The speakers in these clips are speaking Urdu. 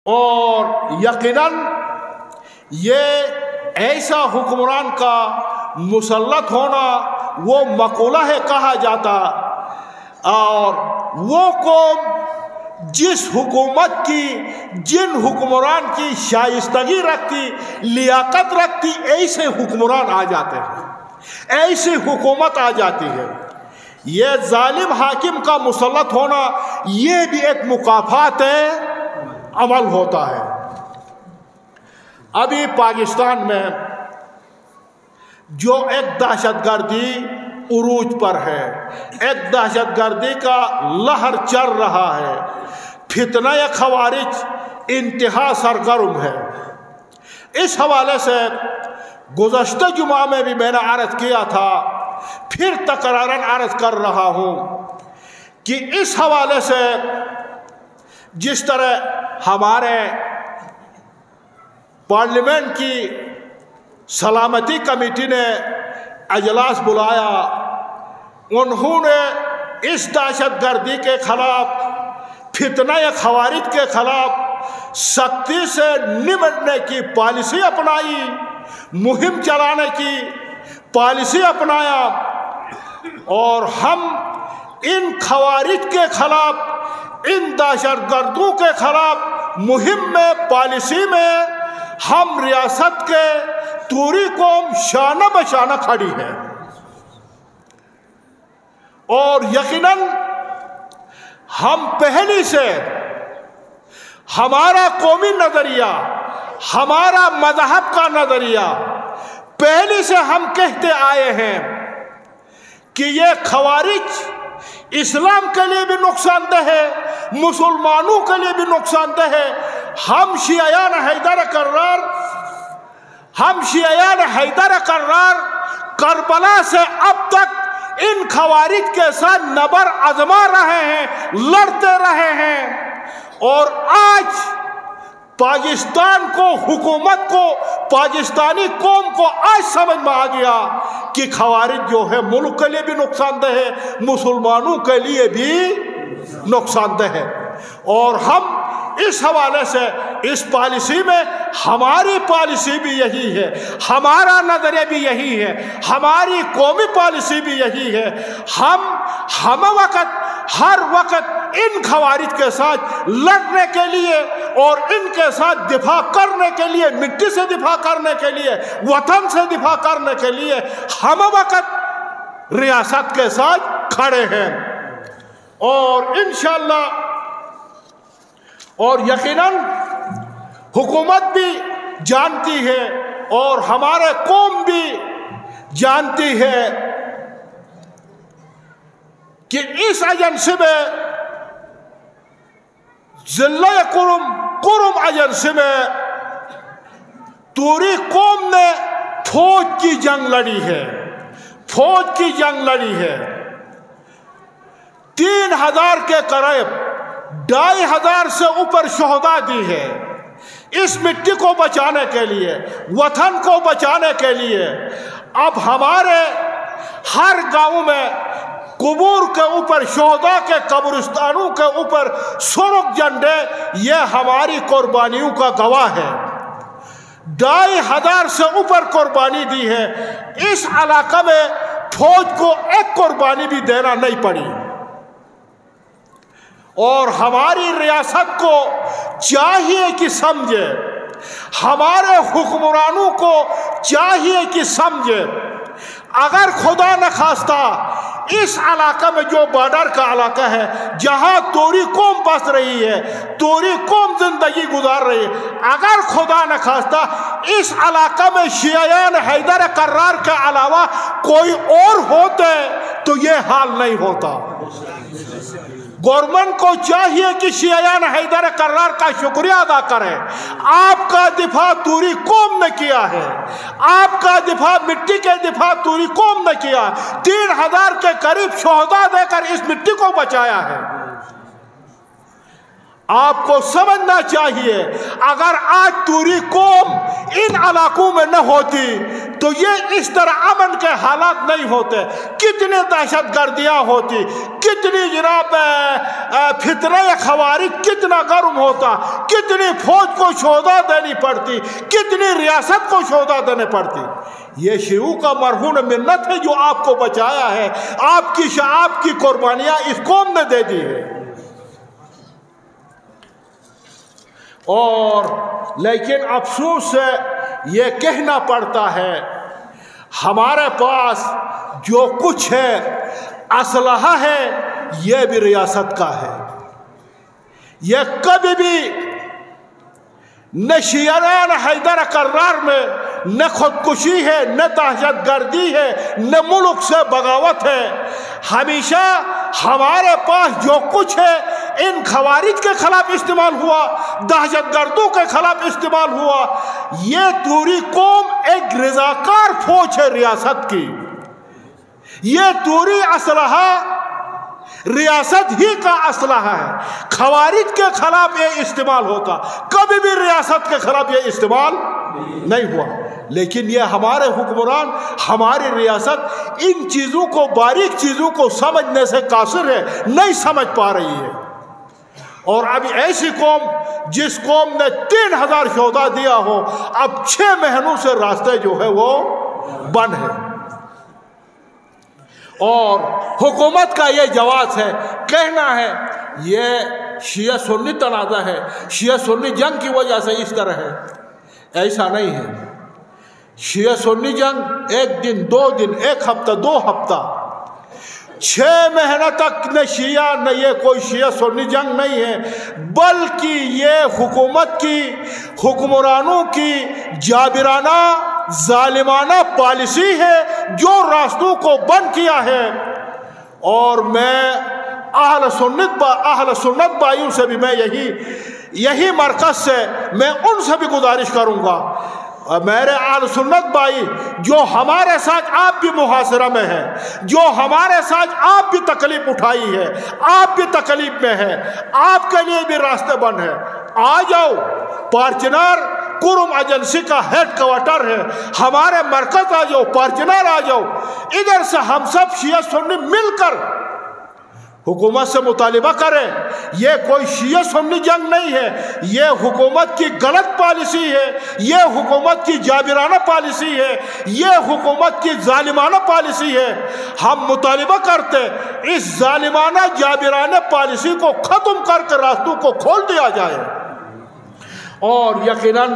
اور یقیناً یہ ایسا حکمران کا مسلط ہونا وہ مقولہ ہے کہا جاتا، اور وہ قوم جس حکومت کی، جن حکمران کی شائستگی رکھتی، لیاقت رکھتی، ایسے حکمران آ جاتے ہیں، ایسی حکومت آ جاتی ہے۔ یہ ظالم حاکم کا مسلط ہونا یہ بھی ایک مکافات عمل ہوتا ہے۔ ابھی پاکستان میں جو ایک دہشت گردی عروج پر ہے، ایک دہشت گردی کا لہر چل رہا ہے، فتنہ خوارج انتہا سرگرم ہے۔ اس حوالے سے گزشتہ جمعہ میں بھی میں نے عرض کیا تھا، پھر تکراراً عرض کر رہا ہوں کہ اس حوالے سے جس طرح ہمارے پارلیمنٹ کی سلامتی کمیٹی نے اجلاس بلایا، انہوں نے اس دہشت گردی کے خلاف، فتنہ خوارج کے خلاف سختی سے نمٹنے کی پالیسی اپنائی، مہم چلانے کی پالیسی اپنایا، اور ہم ان خوارج کے خلاف، ان دہشت گردوں کے خلاف مہم میں، پالیسی میں ہم ریاست کے توری قوم شانہ بشانہ کھڑی ہے۔ اور یقیناً ہم پہلی سے ہمارا قومی نظریہ، ہمارا مذہب کا نظریہ پہلے سے ہم کہتے آئے ہیں کہ یہ خوارج اسلام کے لیے بھی نقصان دہ ہے، مسلمانوں کے لیے بھی نقصان دہ ہے۔ ہم شیعیان حیدر کرار کربلا سے اب تک ان خوارج کے ساتھ نبر آزما رہے ہیں، لڑتے رہے ہیں، اور آج پاکستان کو، حکومت کو، پاکستانی قوم کو آج سمجھ میں آ گیا کہ خوارج جو ہے ملک کے لیے بھی نقصان دہ ہے، مسلمانوں کے لیے بھی نقصان دہ ہے۔ اور ہم اس حوالے سے اس پالیسی میں، ہماری پالیسی بھی یہی ہے، ہمارا نظریہ بھی یہی ہے، ہماری قومی پالیسی بھی یہی ہے۔ ہم ہر وقت ان خوارج کے ساتھ لڑنے کے لیے اور ان کے ساتھ دفاع کرنے کے لیے، مٹی سے دفاع کرنے کے لیے، وطن سے دفاع کرنے کے لیے ہم وقت ریاست کے ساتھ کھڑے ہیں۔ اور انشاءاللہ اور یقیناً حکومت بھی جانتی ہے اور ہمارے قوم بھی جانتی ہے کہ اس ایجنسی میں، ضلع قرم ایجنسی میں توری قوم نے فوج کی جنگ لڑی ہے، فوج کی جنگ لڑی ہے۔ 3000 کے قریب، 2500 سے اوپر شہداء دی ہے اس مٹی کو بچانے کے لیے، وطن کو بچانے کے لیے۔ اب ہمارے ہر گاؤں میں قبور کے اوپر، شہداء کے قبرستانوں کے اوپر سرخ جھنڈے، یہ ہماری قربانیوں کا گواہ ہے۔ 2500 سے اوپر قربانی دی ہے۔ اس علاقے میں فوج کو ایک قربانی بھی دینا نہیں پڑی، اور ہماری ریاست کو چاہیے کہ سمجھے، ہمارے حکمرانوں کو چاہیے کہ سمجھے، اگر خدا نخواستہ اس علاقے میں جو بارڈر کا علاقہ ہے، جہاں توری قوم بس رہی ہے، توری قوم زندگی گزار رہی ہے، اگر خدا نخواستہ اس علاقے میں شیعیان حیدر کرار کے علاوہ کوئی اور ہوتے تو یہ حال نہیں ہوتا۔ گورنمنٹ کو چاہیے کہ شیعیان حیدر کرار کا شکریہ ادا کرے۔ آپ کا دفاع توری قوم نے کیا ہے، آپ کا دفاع، مٹی کے دفاع توری قوم نے کیا۔ 3000 کے قریب شہداء دے کر اس مٹی کو بچایا ہے۔ آپ کو سمجھنا چاہیے، اگر آج توری قوم ان علاقوں میں نہ ہوتی تو یہ اس طرح امن کے حالات نہیں ہوتے. کتنی دہشت گردیاں ہوتی, کتنی جناب فتنہ خوارج کتنا گرم ہوتا, کتنی فوج کو شہدا دینی پڑتی, کتنی ریاست کو شہدا دینے پڑتی. یہ شیعوں کا مرہون منت ہے جو آپ کو بچایا ہے. آپ کی قربانیاں اس قوم نے دے دی ہے. اور لیکن افسوس سے یہ کہنا پڑتا ہے ہمارے پاس جو کچھ ہے اسلحہ ہے یہ بھی ریاست کا ہے. یہ کبھی بھی نہ شیعان حیدر کرار میں نہ خودکشی ہے, نہ دہشت گردی ہے, نہ ملک سے بغاوت ہے. ہمیشہ ہمارے پاس جو کچھ ہے ان خوارج کے خلاف استعمال ہوا, دہشت گردوں کے خلاف استعمال ہوا. یہ توری قوم ایک رضاکار فوج ہے ریاست کی. یہ توری اسلحہ ریاست ہی کا اسلحہ ہے. خوارج کے خلاف یہ استعمال ہوتا, کبھی بھی ریاست کے خلاف یہ استعمال نہیں ہوا. لیکن یہ ہمارے حکمران, ہماری ریاست ان چیزوں کو, باریک چیزوں کو سمجھنے سے قاصر ہے, نہیں سمجھ پا رہی ہے. اور اب ایسی قوم جس قوم نے 3000 شہدا دیا ہو, اب 6 مہینوں سے راستے جو ہے وہ بند ہے. اور حکومت کا یہ جواز ہے, کہنا ہے یہ شیعہ سنی تنازع ہے, شیعہ سنی جنگ کی وجہ سے اس طرح ہے. ایسا نہیں ہے. شیعہ سنی جنگ 1 دن 2 دن 1 ہفتہ 2 ہفتہ 6 مہینہ تک نہ شیعہ نہ یہ کوئی شیعہ سنی جنگ نہیں ہے, بلکہ یہ حکومت کی, حکمرانوں کی جابرانہ ظالمانہ پالیسی ہے جو راستوں کو بند کیا ہے. اور میں اہل سنت بھائیوں سے بھی میں یہی مرکز سے میں ان سے بھی گزارش کروں گا, میرے اہل سنت بھائی جو ہمارے ساتھ آپ بھی محاصرہ میں ہیں, جو ہمارے ساتھ آپ بھی تکلیف اٹھائی ہے, آپ بھی تکلیف میں ہے, آپ کے لیے بھی راستے بند ہے. آ جاؤ, پارچنار کرم ایجنسی کا ہیڈ کوارٹر ہے, ہمارے مرکز آ جاؤ, پارچنار آ جاؤ. ادھر سے ہم سب شیعہ سنی مل کر حکومت سے مطالبہ کریں. یہ کوئی شیعہ سنی جنگ نہیں ہے, یہ حکومت کی غلط پالیسی ہے, یہ حکومت کی جابرانہ پالیسی ہے, یہ حکومت کی ظالمانہ پالیسی ہے. ہم مطالبہ کرتے اس ظالمانہ جابرانہ پالیسی کو ختم کر کے راستوں کو کھول دیا جائے. اور یقیناً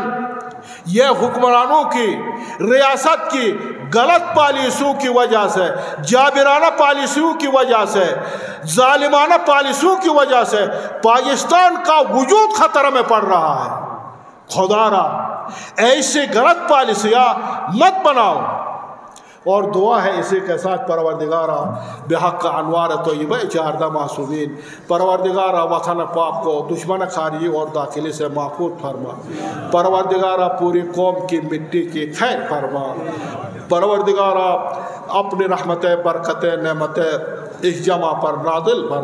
یہ حکمرانوں کی, ریاست کی غلط پالیسیوں کی وجہ سے, جابرانہ پالیسیوں کی وجہ سے, ظالمانہ پالیسیوں کی وجہ سے پاکستان کا وجود خطرے میں پڑ رہا ہے. خدا را ایسی غلط پالیسیاں مت بناؤ. اور دعا ہے اسی کے ساتھ, پروردگارا بحق انوار طیبہ 14 معصومین, پروردگارا وطن پاک کو دشمن خارجی اور داخلی سے محفوظ فرما. پروردگارا پوری قوم کی مٹی کی خیر فرما. پروردگارا اپنی رحمت برکت نعمت اس جمع پر نازل فرما.